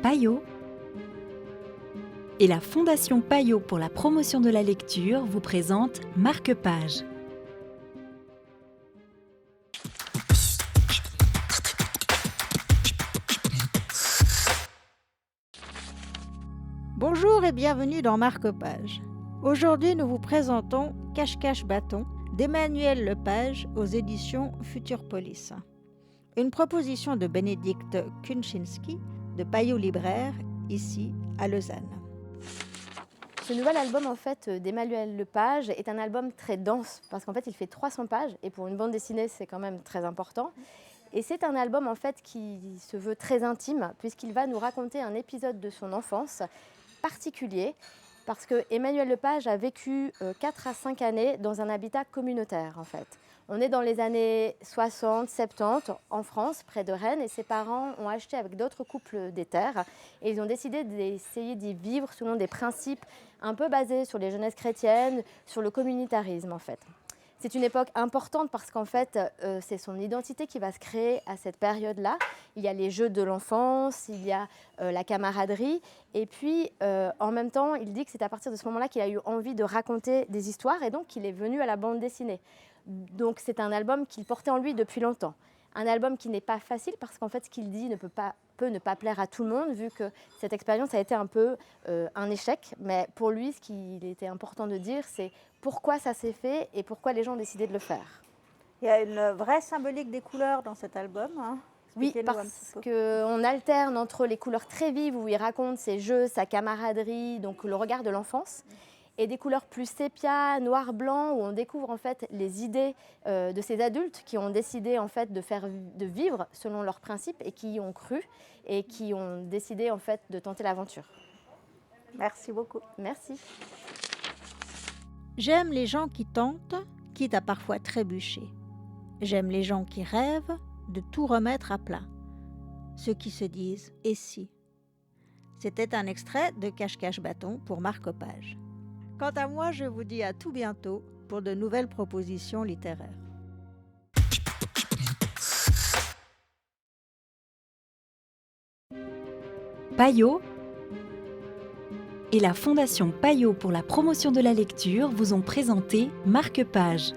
Payot et la Fondation Payot pour la promotion de la lecture vous présente Marque-Page. Bonjour et bienvenue dans Marque-Page. Aujourd'hui, nous vous présentons Cache-Cache Bâton d'Emmanuel Lepage aux éditions Futurpolis. Une proposition de Bénédicte Kunczynski de Payot Libraire, ici à Lausanne. Ce nouvel album d'Emmanuel Lepage est un album très dense parce qu'en fait il fait 300 pages et pour une bande dessinée c'est quand même très important. Et c'est un album qui se veut très intime puisqu'il va nous raconter un épisode de son enfance particulier parce que Emmanuel Lepage a vécu 4 à 5 années dans un habitat communautaire en fait. On est dans les années 60, 70 en France, près de Rennes, et ses parents ont acheté avec d'autres couples des terres et ils ont décidé d'essayer d'y vivre selon des principes un peu basés sur les jeunesses chrétiennes, sur le communautarisme en fait. C'est une époque importante parce qu'en fait, c'est son identité qui va se créer à cette période-là. Il y a les jeux de l'enfance, il y a la camaraderie. Et puis, en même temps, il dit que c'est à partir de ce moment-là qu'il a eu envie de raconter des histoires et donc qu'il est venu à la bande dessinée. Donc, c'est un album qu'il portait en lui depuis longtemps. Un album qui n'est pas facile parce qu'en fait, ce qu'il dit peut ne pas plaire à tout le monde vu que cette expérience a été un peu un échec. Mais pour lui, ce qu'il était important de dire, c'est pourquoi ça s'est fait et pourquoi les gens ont décidé de le faire. Il y a une vraie symbolique des couleurs dans cet album. Oui, parce qu'on alterne entre les couleurs très vives où il raconte ses jeux, sa camaraderie, donc le regard de l'enfance, et des couleurs plus sépia, noir-blanc, où on découvre en fait les idées de ces adultes qui ont décidé en fait de vivre selon leurs principes et qui y ont cru et qui ont décidé en fait de tenter l'aventure. Merci beaucoup. Merci. J'aime les gens qui tentent, quitte à parfois trébucher. J'aime les gens qui rêvent de tout remettre à plat. Ceux qui se disent « et si ?» C'était un extrait de Cache-Cache Bâton pour Marque-Page. Quant à moi, je vous dis à tout bientôt pour de nouvelles propositions littéraires. Payot et la Fondation Payot pour la promotion de la lecture vous ont présenté Marque-Page.